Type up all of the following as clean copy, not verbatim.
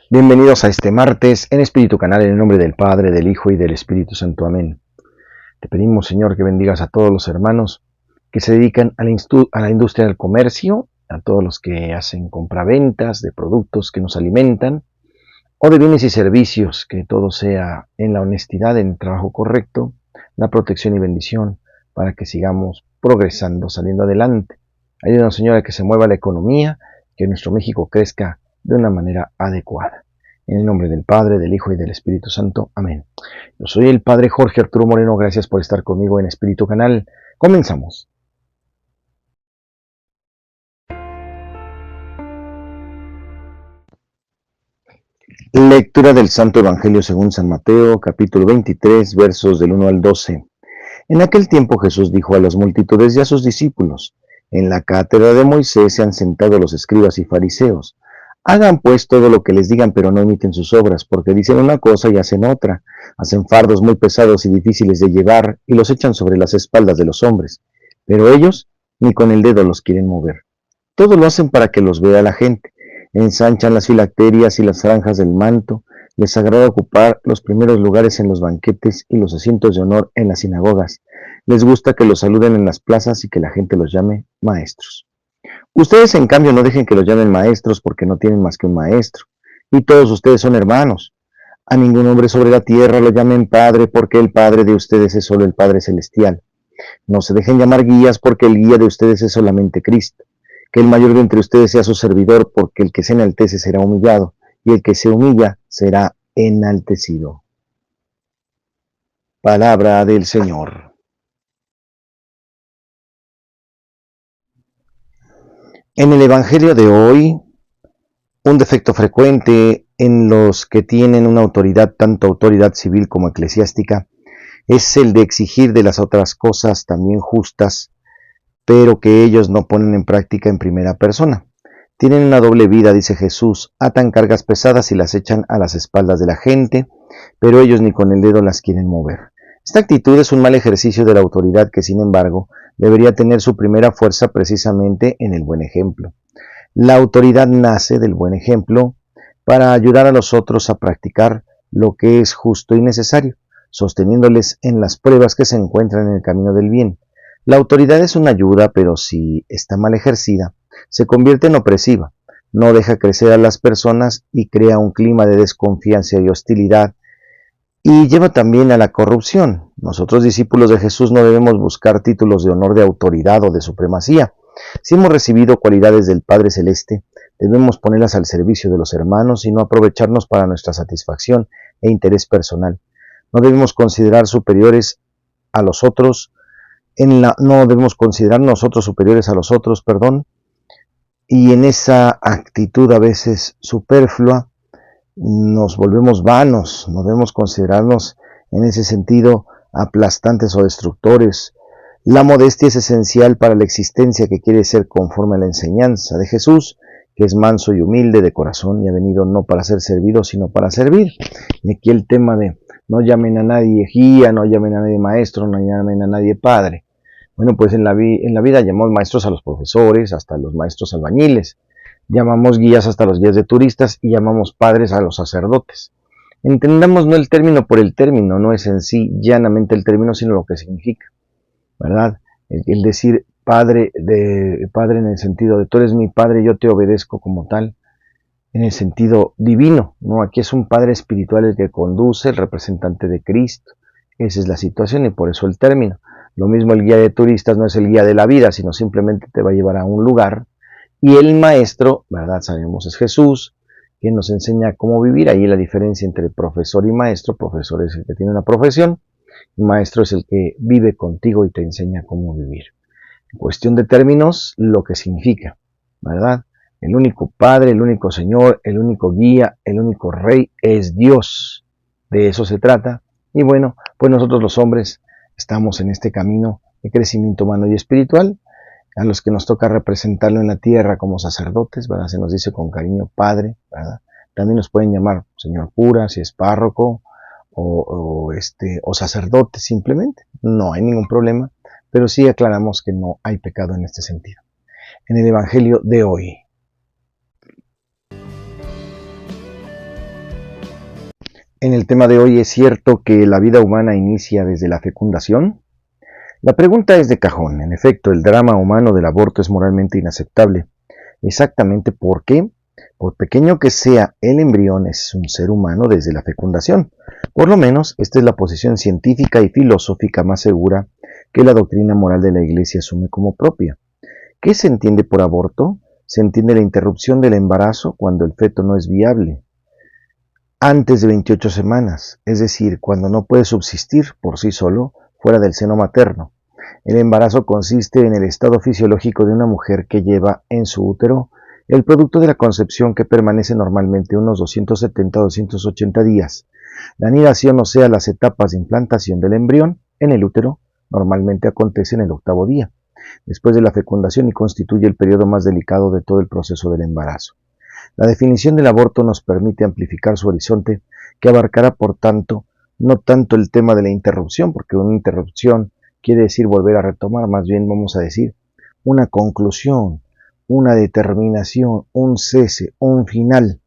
Bienvenidos a este martes en Espíritu Canal, en el nombre del Padre, del Hijo y del Espíritu Santo. Amén. Te pedimos, Señor, que bendigas a todos los hermanos que se dedican a la industria del comercio, a todos los que hacen compraventas de productos que nos alimentan, o de bienes y servicios, que todo sea en la honestidad, en el trabajo correcto, la protección y bendición, para que sigamos progresando, saliendo adelante. Ayúdanos, Señor, a que se mueva la economía, que nuestro México crezca de una manera adecuada. En el nombre del Padre, del Hijo y del Espíritu Santo. Amén. Yo soy el Padre Jorge Arturo Moreno. Gracias por estar conmigo en Espíritu Canal. Comenzamos. Lectura del Santo Evangelio según San Mateo, capítulo 23, versos del 1 al 12. En aquel tiempo Jesús dijo a las multitudes y a sus discípulos: En la cátedra de Moisés se han sentado los escribas y fariseos. Hagan pues todo lo que les digan, pero no imiten sus obras, porque dicen una cosa y hacen otra. Hacen fardos muy pesados y difíciles de llevar y los echan sobre las espaldas de los hombres. Pero ellos ni con el dedo los quieren mover. Todo lo hacen para que los vea la gente. Ensanchan las filacterias y las franjas del manto. Les agrada ocupar los primeros lugares en los banquetes y los asientos de honor en las sinagogas. Les gusta que los saluden en las plazas y que la gente los llame maestros. Ustedes, en cambio, no dejen que los llamen maestros, porque no tienen más que un maestro. Y todos ustedes son hermanos. A ningún hombre sobre la tierra lo llamen Padre, porque el Padre de ustedes es solo el Padre Celestial. No se dejen llamar guías, porque el guía de ustedes es solamente Cristo. Que el mayor de entre ustedes sea su servidor, porque el que se enaltece será humillado, y el que se humilla será enaltecido. Palabra del Señor. En el Evangelio de hoy, un defecto frecuente en los que tienen una autoridad, tanto autoridad civil como eclesiástica, es el de exigir de las otras cosas también justas, pero que ellos no ponen en práctica en primera persona. Tienen una doble vida, dice Jesús: atan cargas pesadas y las echan a las espaldas de la gente, pero ellos ni con el dedo las quieren mover. Esta actitud es un mal ejercicio de la autoridad que, sin embargo, debería tener su primera fuerza precisamente en el buen ejemplo. La autoridad nace del buen ejemplo para ayudar a los otros a practicar lo que es justo y necesario, sosteniéndoles en las pruebas que se encuentran en el camino del bien. La autoridad es una ayuda, pero si está mal ejercida, se convierte en opresiva, no deja crecer a las personas y crea un clima de desconfianza y hostilidad, y lleva también a la corrupción. Nosotros, discípulos de Jesús, no debemos buscar títulos de honor, de autoridad o de supremacía. Si hemos recibido cualidades del Padre Celeste, debemos ponerlas al servicio de los hermanos y no aprovecharnos para nuestra satisfacción e interés personal. No debemos considerar superiores a los otros, no debemos considerar nosotros superiores a los otros, y en esa actitud a veces superflua nos volvemos vanos, no debemos considerarnos en ese sentido aplastantes o destructores. La modestia es esencial para la existencia que quiere ser conforme a la enseñanza de Jesús, que es manso y humilde de corazón y ha venido no para ser servido, sino para servir. Y aquí el tema de no llamen a nadie guía, no llamen a nadie maestro, no llamen a nadie padre. Bueno, pues en la vida llamamos maestros a los profesores, hasta los maestros albañiles. Llamamos guías hasta los guías de turistas y llamamos padres a los sacerdotes. Entendamos no el término por el término, no es en sí llanamente el término, sino lo que significa, ¿verdad? El decir padre en el sentido de tú eres mi padre, yo te obedezco como tal, en el sentido divino, ¿no? Aquí es un padre espiritual el que conduce, el representante de Cristo. Esa es la situación y por eso el término. Lo mismo el guía de turistas no es el guía de la vida, sino simplemente te va a llevar a un lugar. Y el maestro, ¿verdad? Sabemos, es Jesús, quien nos enseña cómo vivir. Ahí la diferencia entre profesor y maestro. Profesor es el que tiene una profesión, y maestro es el que vive contigo y te enseña cómo vivir. En cuestión de términos, lo que significa, ¿verdad? El único Padre, el único Señor, el único guía, el único Rey es Dios. De eso se trata. Y bueno, pues nosotros los hombres estamos en este camino de crecimiento humano y espiritual, a los que nos toca representarlo en la tierra como sacerdotes, ¿verdad? Se nos dice con cariño Padre, ¿verdad? También nos pueden llamar señor cura, si es párroco, o sacerdote simplemente. No hay ningún problema, pero sí aclaramos que no hay pecado en este sentido. En el Evangelio de hoy. En el tema de hoy, ¿es cierto que la vida humana inicia desde la fecundación? La pregunta es de cajón. En efecto, el drama humano del aborto es moralmente inaceptable. Exactamente ¿por qué? Por pequeño que sea, el embrión es un ser humano desde la fecundación. Por lo menos, esta es la posición científica y filosófica más segura que la doctrina moral de la Iglesia asume como propia. ¿Qué se entiende por aborto? Se entiende la interrupción del embarazo cuando el feto no es viable antes de 28 semanas, es decir, cuando no puede subsistir por sí solo fuera del seno materno. El embarazo consiste en el estado fisiológico de una mujer que lleva en su útero el producto de la concepción, que permanece normalmente unos 270 a 280 días. La anidación, o sea, las etapas de implantación del embrión en el útero, normalmente acontece en el 8º día, después de la fecundación, y constituye el periodo más delicado de todo el proceso del embarazo. La definición del aborto nos permite amplificar su horizonte, que abarcará, por tanto, no tanto el tema de la interrupción, porque una interrupción quiere decir volver a retomar, más bien vamos a decir una conclusión, una determinación, un cese, un final.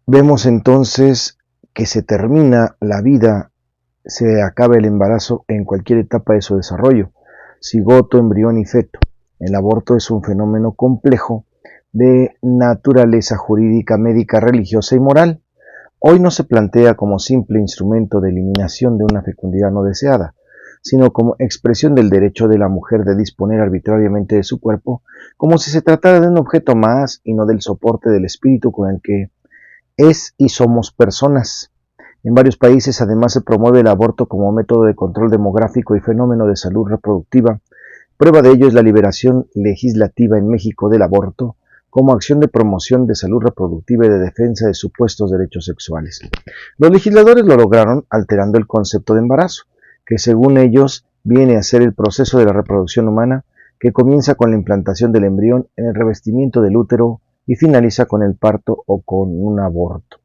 Vemos entonces que se termina la vida, se acaba el embarazo en cualquier etapa de su desarrollo, cigoto, embrión y feto. El aborto es un fenómeno complejo de naturaleza jurídica, médica, religiosa y moral. Hoy no se plantea como simple instrumento de eliminación de una fecundidad no deseada, sino como expresión del derecho de la mujer de disponer arbitrariamente de su cuerpo, como si se tratara de un objeto más y no del soporte del espíritu con el que es y somos personas. En varios países además se promueve el aborto como método de control demográfico y fenómeno de salud reproductiva. Prueba de ello es la liberación legislativa en México del aborto como acción de promoción de salud reproductiva y de defensa de supuestos derechos sexuales. Los legisladores lo lograron alterando el concepto de embarazo, que según ellos viene a ser el proceso de la reproducción humana que comienza con la implantación del embrión en el revestimiento del útero y finaliza con el parto o con un aborto.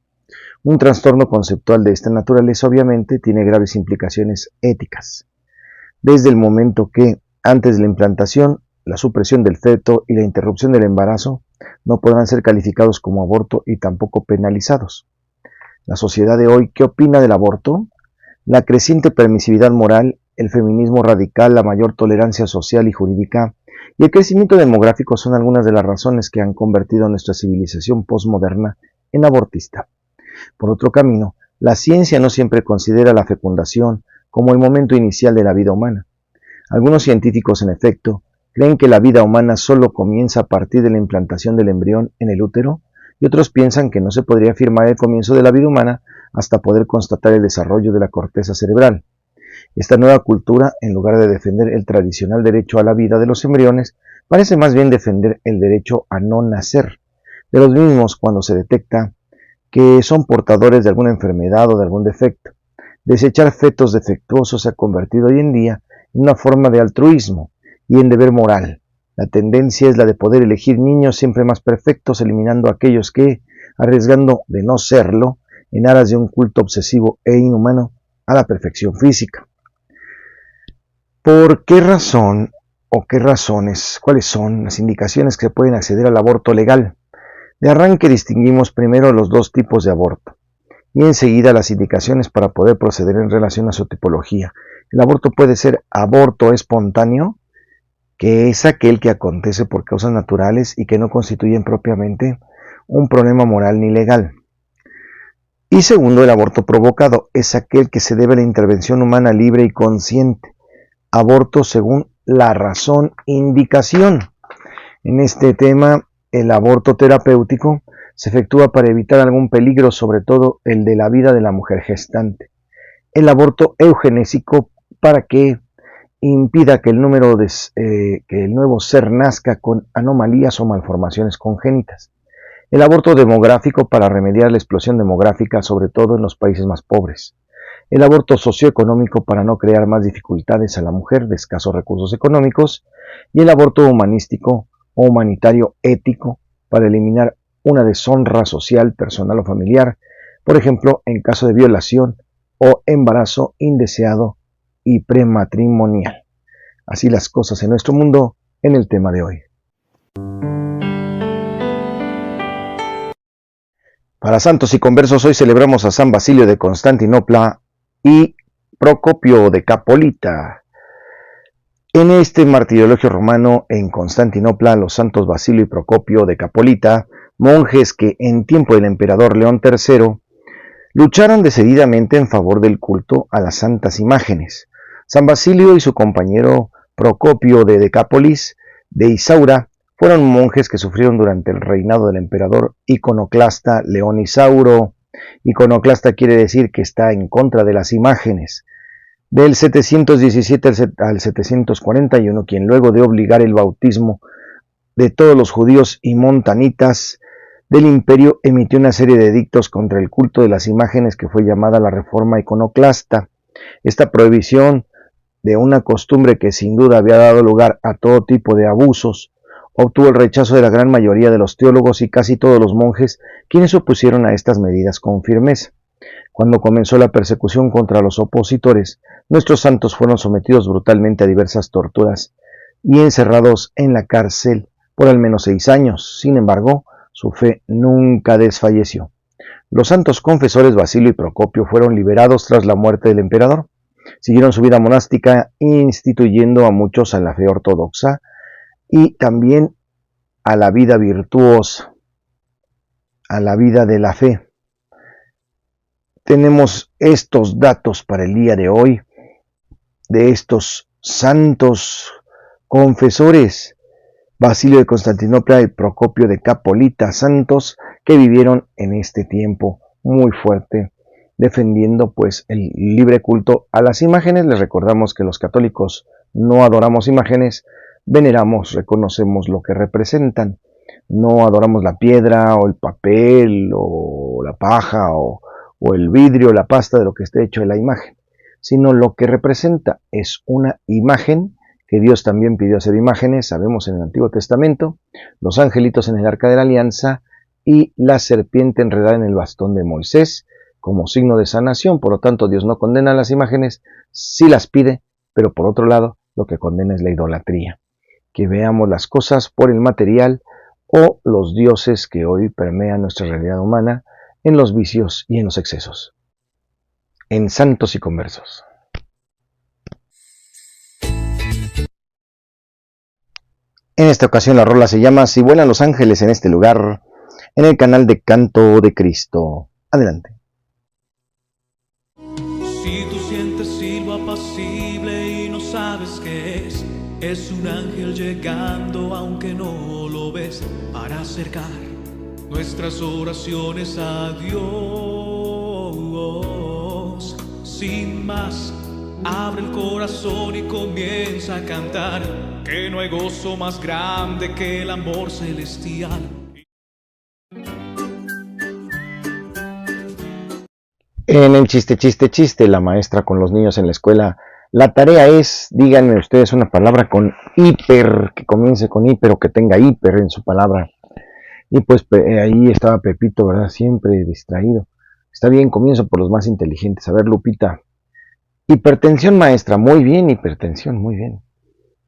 Un trastorno conceptual de esta naturaleza obviamente tiene graves implicaciones éticas, desde el momento que, antes de la implantación, la supresión del feto y la interrupción del embarazo no podrán ser calificados como aborto y tampoco penalizados. La sociedad de hoy, ¿qué opina del aborto? La creciente permisividad moral, el feminismo radical, la mayor tolerancia social y jurídica y el crecimiento demográfico son algunas de las razones que han convertido a nuestra civilización postmoderna en abortista. Por otro camino, la ciencia no siempre considera la fecundación como el momento inicial de la vida humana. Algunos científicos, en efecto, creen que la vida humana solo comienza a partir de la implantación del embrión en el útero, y otros piensan que no se podría afirmar el comienzo de la vida humana hasta poder constatar el desarrollo de la corteza cerebral. Esta nueva cultura, en lugar de defender el tradicional derecho a la vida de los embriones, parece más bien defender el derecho a no nacer de los mismos cuando se detecta que son portadores de alguna enfermedad o de algún defecto. Desechar fetos defectuosos se ha convertido hoy en día en una forma de altruismo y en deber moral. La tendencia es la de poder elegir niños siempre más perfectos, eliminando a aquellos que, arriesgando de no serlo, en aras de un culto obsesivo e inhumano a la perfección física. ¿Por qué razón o qué razones, cuáles son las indicaciones que pueden acceder al aborto legal? De arranque distinguimos primero los dos tipos de aborto y enseguida las indicaciones para poder proceder en relación a su tipología. El aborto puede ser aborto espontáneo, que es aquel que acontece por causas naturales y que no constituyen propiamente un problema moral ni legal. Y segundo, el aborto provocado, es aquel que se debe a la intervención humana libre y consciente. Aborto según la razón indicación. En este tema, el aborto terapéutico se efectúa para evitar algún peligro, sobre todo el de la vida de la mujer gestante. El aborto eugenésico, para que impida que el nuevo ser nazca con anomalías o malformaciones congénitas. El aborto demográfico, para remediar la explosión demográfica, sobre todo en los países más pobres. El aborto socioeconómico, para no crear más dificultades a la mujer de escasos recursos económicos. Y el aborto humanístico o humanitario ético, para eliminar una deshonra social, personal o familiar, por ejemplo, en caso de violación o embarazo indeseado y prematrimonial. Así las cosas en nuestro mundo en el tema de hoy. Para santos y conversos, hoy celebramos a San Basilio de Constantinopla y Procopio de Capolita. En este martirologio romano en Constantinopla, los santos Basilio y Procopio de Capolita, monjes que en tiempo del emperador León III lucharon decididamente en favor del culto a las santas imágenes. San Basilio y su compañero Procopio de Decápolis de Isaura fueron monjes que sufrieron durante el reinado del emperador iconoclasta León Isauro. Iconoclasta quiere decir que está en contra de las imágenes. Del 717 al 741, quien luego de obligar el bautismo de todos los judíos y montanitas del imperio emitió una serie de edictos contra el culto de las imágenes que fue llamada la Reforma Iconoclasta. Esta prohibición de una costumbre que sin duda había dado lugar a todo tipo de abusos obtuvo el rechazo de la gran mayoría de los teólogos y casi todos los monjes, quienes se opusieron a estas medidas con firmeza. Cuando comenzó la persecución contra los opositores, nuestros santos fueron sometidos brutalmente a diversas torturas y encerrados en la cárcel por al menos 6 años. Sin embargo, su fe nunca desfalleció. Los santos confesores Basilio y Procopio fueron liberados tras la muerte del emperador. Siguieron su vida monástica, instituyendo a muchos a la fe ortodoxa y también a la vida virtuosa, a la vida de la fe. Tenemos estos datos para el día de hoy de estos santos confesores, Basilio de Constantinopla y Procopio de Capolita, santos que vivieron en este tiempo muy fuerte, defendiendo pues el libre culto a las imágenes. Les recordamos que los católicos no adoramos imágenes, veneramos, reconocemos lo que representan. No adoramos la piedra o el papel o la paja o el vidrio, la pasta de lo que esté hecho de la imagen, sino lo que representa es una imagen que Dios también pidió hacer imágenes, sabemos en el Antiguo Testamento, los angelitos en el Arca de la Alianza y la serpiente enredada en el bastón de Moisés como signo de sanación. Por lo tanto, Dios no condena las imágenes, sí las pide, pero por otro lado, lo que condena es la idolatría, que veamos las cosas por el material o los dioses que hoy permean nuestra realidad humana en los vicios y en los excesos. En Santos y Conversos. En esta ocasión la rola se llama Si vuelan los ángeles en este lugar, en el canal de Canto de Cristo. Adelante. Si tú sientes silbo apacible y no sabes qué es un ángel llegando aunque no lo ves, para acercar nuestras oraciones a Dios. Sin más, abre el corazón y comienza a cantar, que no hay gozo más grande que el amor celestial. En el chiste, la maestra con los niños en la escuela, la tarea es, díganme ustedes una palabra con hiper, que comience con hiper o que tenga hiper en su palabra. Y pues ahí estaba Pepito, ¿verdad? Siempre distraído. Está bien, comienzo por los más inteligentes. A ver, Lupita. Hipertensión, maestra. Muy bien, hipertensión, muy bien.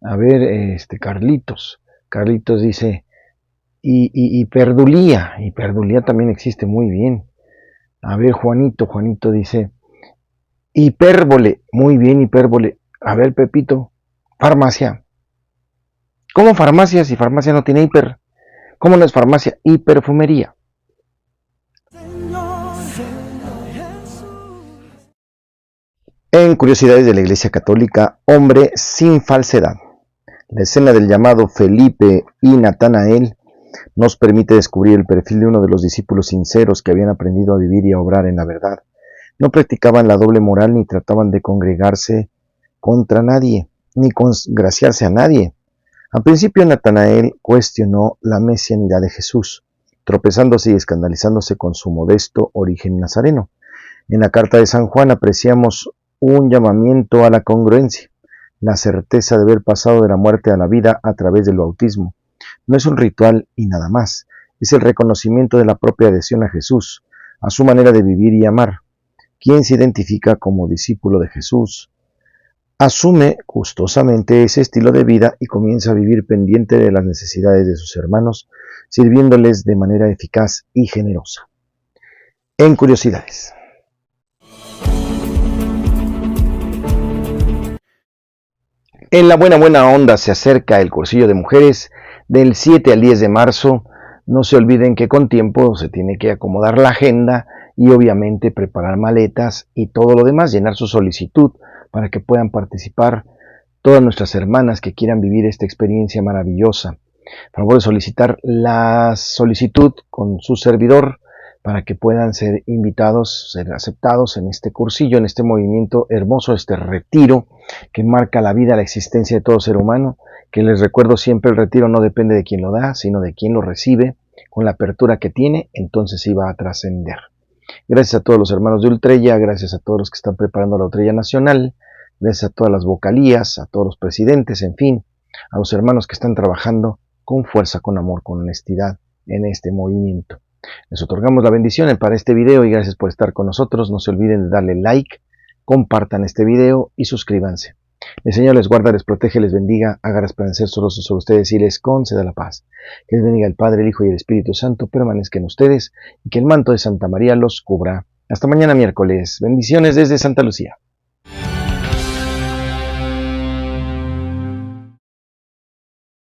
A ver, Carlitos. Carlitos dice, hiperdulía. Hiperdulía también existe, muy bien. A ver, Juanito dice, hipérbole. Muy bien, hipérbole. A ver, Pepito. Farmacia. ¿Cómo farmacia si farmacia no tiene hiper? ¿Cómo no es farmacia? Y perfumería. En Curiosidades de la Iglesia Católica, hombre sin falsedad. La escena del llamado Felipe y Natanael nos permite descubrir el perfil de uno de los discípulos sinceros que habían aprendido a vivir y a obrar en la verdad. No practicaban la doble moral ni trataban de congregarse contra nadie, ni congraciarse a nadie. Al principio Natanael cuestionó la mesianidad de Jesús, tropezándose y escandalizándose con su modesto origen nazareno. En la carta de San Juan apreciamos un llamamiento a la congruencia, la certeza de haber pasado de la muerte a la vida a través del bautismo. No es un ritual y nada más, es el reconocimiento de la propia adhesión a Jesús, a su manera de vivir y amar. Quien se identifica como discípulo de Jesús asume gustosamente ese estilo de vida y comienza a vivir pendiente de las necesidades de sus hermanos, sirviéndoles de manera eficaz y generosa. en Curiosidades. En la buena onda se acerca el cursillo de mujeres del 7 al 10 de marzo. No se olviden que con tiempo se tiene que acomodar la agenda y obviamente preparar maletas y todo lo demás, llenar su solicitud para que puedan participar todas nuestras hermanas que quieran vivir esta experiencia maravillosa. Favor de solicitar la solicitud con su servidor para que puedan ser invitados, ser aceptados en este cursillo, en este movimiento hermoso, este retiro que marca la vida, la existencia de todo ser humano, que les recuerdo siempre, el retiro no depende de quien lo da, sino de quien lo recibe. Con la apertura que tiene, entonces sí va a trascender. Gracias a todos los hermanos de Ultrella, gracias a todos los que están preparando la Ultrella Nacional, gracias a todas las vocalías, a todos los presidentes, en fin, a los hermanos que están trabajando con fuerza, con amor, con honestidad en este movimiento. Les otorgamos la bendición para este video y gracias por estar con nosotros. No se olviden de darle like, compartan este video y suscríbanse. El Señor les guarda, les protege, les bendiga, haga resplandecer su rostro sobre ustedes y les conceda la paz. Que les bendiga el Padre, el Hijo y el Espíritu Santo, permanezca en ustedes y que el manto de Santa María los cubra. Hasta mañana miércoles. Bendiciones desde Santa Lucía.